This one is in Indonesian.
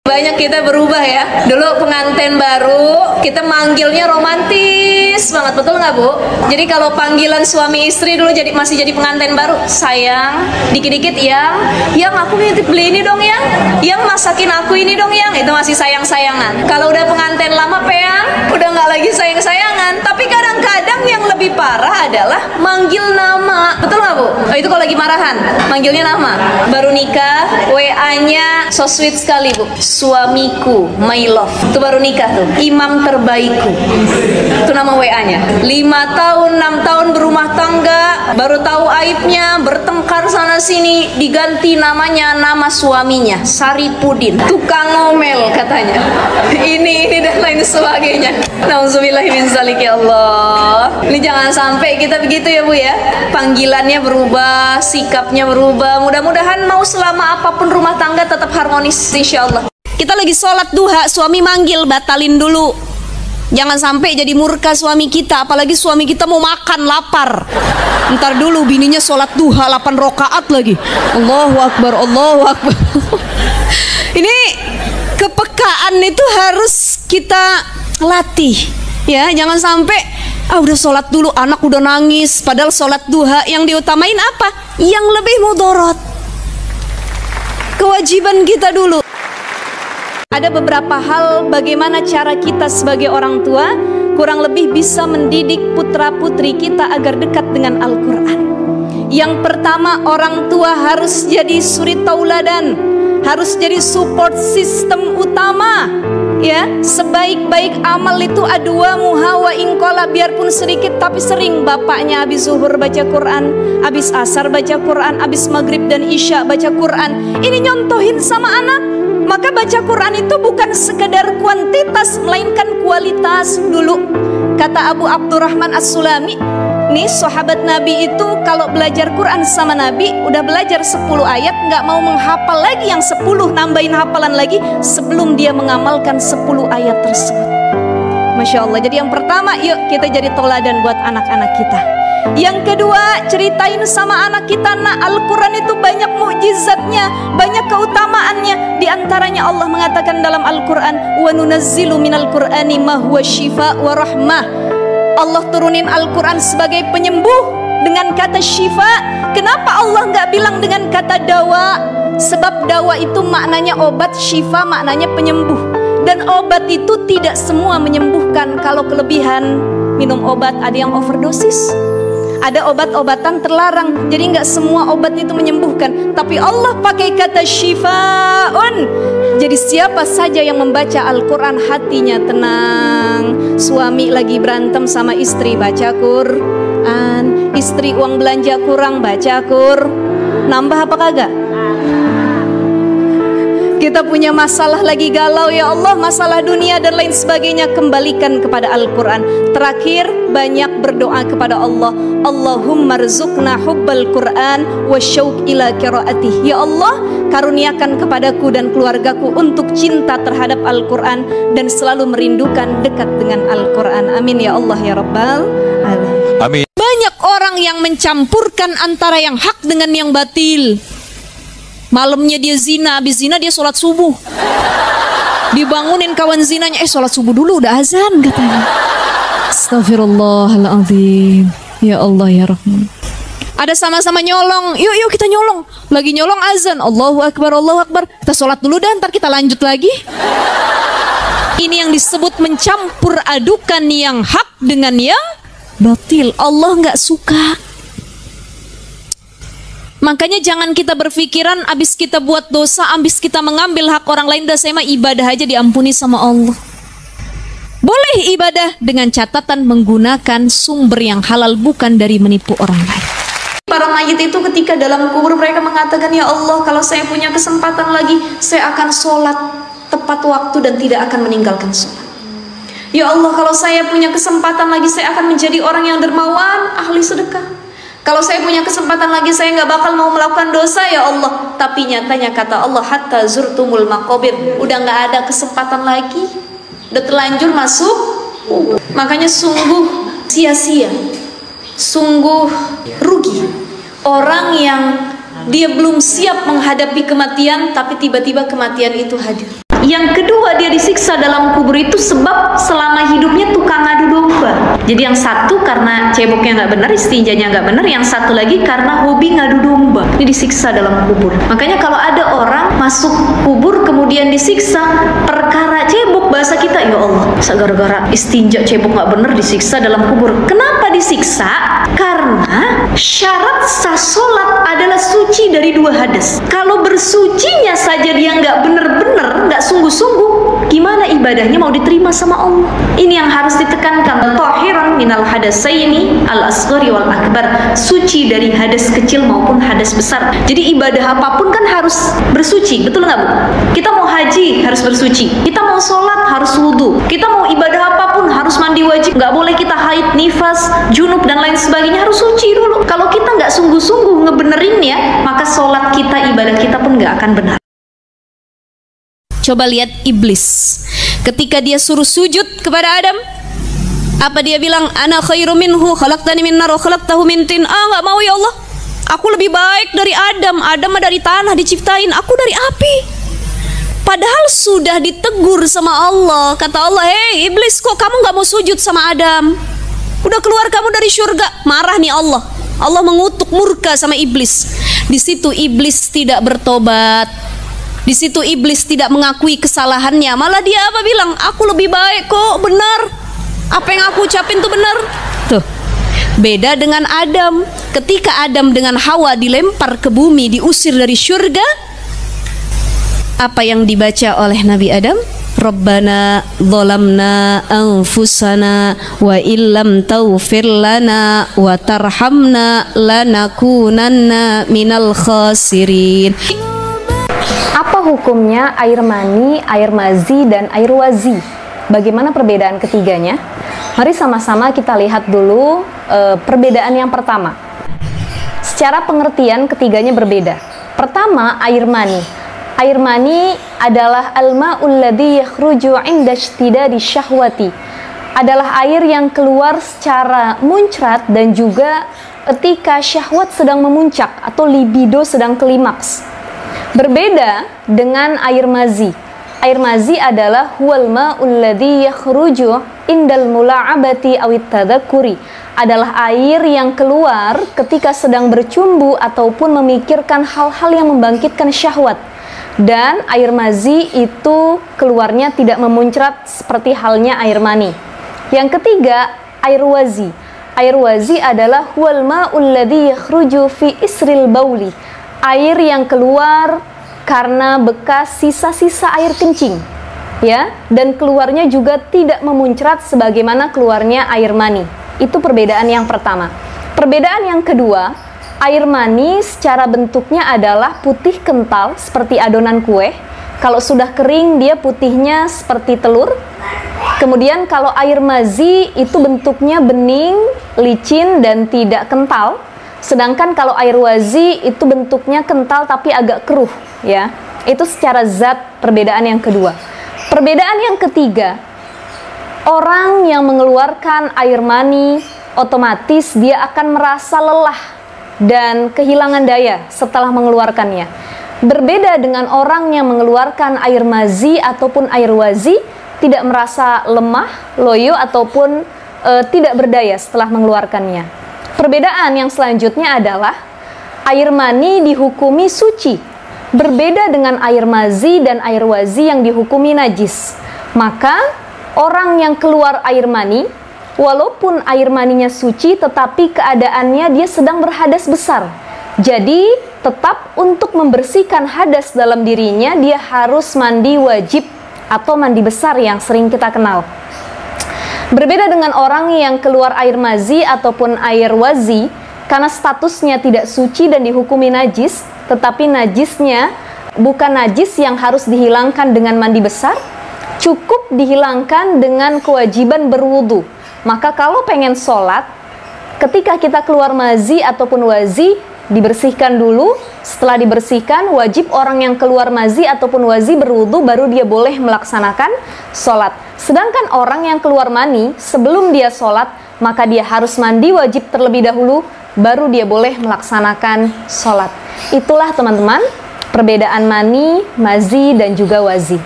Banyak kita berubah ya. Dulu pengantin baru kita manggilnya romantis banget, betul nggak Bu? Jadi kalau panggilan suami istri dulu masih jadi pengantin baru, sayang, dikit-dikit yang aku nitip beli ini dong yang masakin aku ini dong itu masih sayang-sayangan. Kalau udah pengantin lama peang, udah nggak lagi sayang-sayangan. Tapi kadang-kadang yang lebih parah adalah manggil nama, betul nggak Bu? Oh, itu kalau lagi marahan, manggilnya nama. Baru nikah, WA-nya so sweet sekali Bu. Suamiku, my love. Itu baru nikah tuh. Imam terbaikku. Itu nama WA-nya. 5 tahun, 6 tahun berumah tangga, baru tahu aibnya, bertengkar sana sini, diganti namanya nama suaminya, Saripudin. Tukang ngomel katanya. Ini dan lain sebagainya. Nauzubillahi min zalik ya Allah. Ini jangan sampai kita begitu ya Bu ya. Panggilannya berubah, sikapnya berubah. Mudah-mudahan mau selama apapun rumah tangga tetap harmonis insyaallah. Kita lagi sholat duha, suami manggil, batalin dulu. Jangan sampai jadi murka suami kita, apalagi suami kita mau makan, lapar. Ntar dulu bininya sholat duha 8 rakaat lagi. Allahu Akbar, Allahu Akbar. Ini kepekaan itu harus kita latih. Ya, jangan sampai udah sholat dulu, anak udah nangis, padahal sholat duha yang diutamain apa? Yang lebih mudorot. Kewajiban kita dulu. Ada beberapa hal bagaimana cara kita sebagai orang tua kurang lebih bisa mendidik putra-putri kita agar dekat dengan Al-Quran. Yang pertama, orang tua harus jadi suri tauladan, harus jadi support system utama. Ya, sebaik-baik amal itu adua muhawa ingkola, biarpun sedikit tapi sering. Bapaknya habis zuhur baca Quran, habis asar baca Quran, habis maghrib dan isya baca Quran. Ini nyontohin sama anak. Maka baca Quran itu bukan sekedar kuantitas, melainkan kualitas dulu. Kata Abu Abdurrahman As-Sulami, nih sahabat Nabi itu kalau belajar Quran sama Nabi, udah belajar 10 ayat, nggak mau menghafal lagi yang 10, nambahin hafalan lagi sebelum dia mengamalkan 10 ayat tersebut. Masya Allah. Jadi yang pertama, yuk kita jadi toladan buat anak-anak kita. Yang kedua, ceritain sama anak kita, nak, Al-Quran itu banyak mukjizatnya, banyak keutamaannya. Di antaranya Allah mengatakan dalam Al-Quran, wa nunazzilu minal Qur'ani ma huwa syifa wa rahmah. Allah turunin Al-Quran sebagai penyembuh dengan kata syifa. Kenapa Allah nggak bilang dengan kata dawa? Sebab dawa itu maknanya obat, syifa maknanya penyembuh. Dan obat itu tidak semua menyembuhkan. Kalau kelebihan minum obat, ada yang overdosis. Ada obat-obatan terlarang, jadi nggak semua obat itu menyembuhkan. Tapi Allah pakai kata syifaun. Jadi siapa saja yang membaca Al-Quran hatinya tenang. Suami lagi berantem sama istri, baca Quran. Istri uang belanja kurang, baca Quran. Nambah apa kagak? Kita punya masalah lagi galau, ya Allah, masalah dunia dan lain sebagainya, kembalikan kepada Al-Quran. Terakhir, banyak berdoa kepada Allah. Allahumma rzuqna hubbal Quran wa syauq ila qiraatih. Ya Allah, karuniakan kepadaku dan keluargaku untuk cinta terhadap Al-Quran dan selalu merindukan dekat dengan Al-Quran. Amin ya Allah ya Rabbal alamin. Amin. Banyak orang yang mencampurkan antara yang hak dengan yang batil. Malamnya dia zina, habis zina dia sholat subuh. Dibangunin kawan zinanya, sholat subuh dulu, udah azan katanya. Astagfirullahaladzim. Ya Allah ya Rahman. Ada sama-sama nyolong, yuk kita nyolong. Lagi nyolong azan, Allahu Akbar, Allahu Akbar. Kita sholat dulu dan ntar kita lanjut lagi. Ini yang disebut mencampur adukan yang hak dengan yang batil. Allah nggak suka. Makanya jangan kita berpikiran abis kita buat dosa, abis kita mengambil hak orang lain, dah saya mah ibadah aja diampuni sama Allah. Boleh ibadah dengan catatan menggunakan sumber yang halal, bukan dari menipu orang lain. Para mayit itu ketika dalam kubur mereka mengatakan, ya Allah, kalau saya punya kesempatan lagi, saya akan sholat tepat waktu dan tidak akan meninggalkan sholat. Ya Allah, kalau saya punya kesempatan lagi, saya akan menjadi orang yang dermawan, ahli sedekah. Kalau saya punya kesempatan lagi, saya nggak bakal mau melakukan dosa, ya Allah. Tapi nyatanya kata Allah, hatta zurtumul maqabir, udah nggak ada kesempatan lagi, udah terlanjur masuk. Makanya sungguh sia-sia, sungguh rugi orang yang dia belum siap menghadapi kematian, tapi tiba-tiba kematian itu hadir. Yang kedua, dia disiksa dalam kubur itu sebab selama hidupnya tukang adu domba. Jadi yang satu karena ceboknya nggak benar, istinjanya nggak benar, yang satu lagi karena hobi ngadu domba. Ini disiksa dalam kubur. Makanya kalau ada orang masuk kubur kemudian disiksa perkara cebok, bahasa kita, ya Allah, gara-gara istinja cebok nggak benar disiksa dalam kubur. Kenapa disiksa? Karena syarat sah sholat adalah suci dari 2 hadas. Kalau bersucinya saja dia nggak benar-benar, nggak sungguh-sungguh, gimana ibadahnya mau diterima sama Allah? Ini yang harus ditekankan. Tahiran minal hadasaini al-asghari wal akbar, suci dari hadas kecil maupun hadas besar. Jadi ibadah apapun kan harus bersuci, betul nggak Bu? Kita mau haji harus bersuci, kita mau sholat harus wudu, kita mau ibadah apapun harus mandi wajib, nggak boleh kita haid, nifas, junub dan lain sebagainya, harus suci dulu. Kalau kita nggak sungguh-sungguh ngebenerinnya, maka sholat kita, ibadah kita pun nggak akan benar. Coba lihat iblis, ketika dia suruh sujud kepada Adam, apa dia bilang? Ana khairu minhu, khalaqtani min nar wa khalaqtahu min tin. Nggak mau ya Allah, aku lebih baik dari Adam. Adam dari tanah diciptain, aku dari api. Padahal sudah ditegur sama Allah. Kata Allah, hei iblis, kok kamu nggak mau sujud sama Adam? Udah keluar kamu dari surga. Marah nih Allah. Allah mengutuk, murka sama iblis. Di situ iblis tidak bertobat. Di situ iblis tidak mengakui kesalahannya. Malah dia apa bilang? Aku lebih baik kok, benar. Apa yang aku ucapin tuh benar. Tuh. Beda dengan Adam. Ketika Adam dengan Hawa dilempar ke bumi, diusir dari surga, apa yang dibaca oleh Nabi Adam? Rabbana dzalamna anfusana wa illam taghfir lana wa tarhamna lanakunanna minal khasirin. Apa hukumnya air mani, air mazi, dan air wazi? Bagaimana perbedaan ketiganya? Mari sama-sama kita lihat dulu perbedaan yang pertama. Secara pengertian ketiganya berbeda. Pertama, air mani. Air mani adalah al-ma'ul ladzi yakhruju 'inda ishtidadi syahwati. Adalah air yang keluar secara muncrat dan juga ketika syahwat sedang memuncak atau libido sedang klimaks. Berbeda dengan air mazi. Air mazi adalah huwal ma'ul ladzi yakhruju indal mula'abati awit tadzakkuri. Adalah air yang keluar ketika sedang bercumbu ataupun memikirkan hal-hal yang membangkitkan syahwat. Dan air mazi itu keluarnya tidak memuncrat seperti halnya air mani. Yang ketiga, air wazi. Air wazi adalah huwal ma'ul ladzi yakhruju fi isril bauli. Air yang keluar karena bekas sisa-sisa air kencing, ya, dan keluarnya juga tidak memuncrat sebagaimana keluarnya air mani. Itu perbedaan yang pertama. Perbedaan yang kedua, air mani secara bentuknya adalah putih kental seperti adonan kue. Kalau sudah kering dia putihnya seperti telur. Kemudian kalau air mazi itu bentuknya bening, licin dan tidak kental. Sedangkan kalau air wazi itu bentuknya kental tapi agak keruh, ya. Itu secara zat perbedaan yang kedua. Perbedaan yang ketiga, orang yang mengeluarkan air mani otomatis dia akan merasa lelah dan kehilangan daya setelah mengeluarkannya. Berbeda dengan orang yang mengeluarkan air mazi ataupun air wazi, tidak merasa lemah, loyo ataupun tidak berdaya setelah mengeluarkannya. Perbedaan yang selanjutnya adalah air mani dihukumi suci, berbeda dengan air mazi dan air wazi yang dihukumi najis. Maka orang yang keluar air mani, walaupun air maninya suci, tetapi keadaannya dia sedang berhadas besar. Jadi tetap untuk membersihkan hadas dalam dirinya, dia harus mandi wajib atau mandi besar yang sering kita kenal. Berbeda dengan orang yang keluar air mazi ataupun air wazi, karena statusnya tidak suci dan dihukumi najis, tetapi najisnya bukan najis yang harus dihilangkan dengan mandi besar, cukup dihilangkan dengan kewajiban berwudu. Maka kalau pengen sholat, ketika kita keluar mazi ataupun wazi, dibersihkan dulu. Setelah dibersihkan, wajib orang yang keluar mazi ataupun wazi berwudu, baru dia boleh melaksanakan sholat. Sedangkan orang yang keluar mani, sebelum dia sholat, maka dia harus mandi wajib terlebih dahulu, baru dia boleh melaksanakan sholat. Itulah teman-teman, perbedaan mani, mazi, dan juga wazi.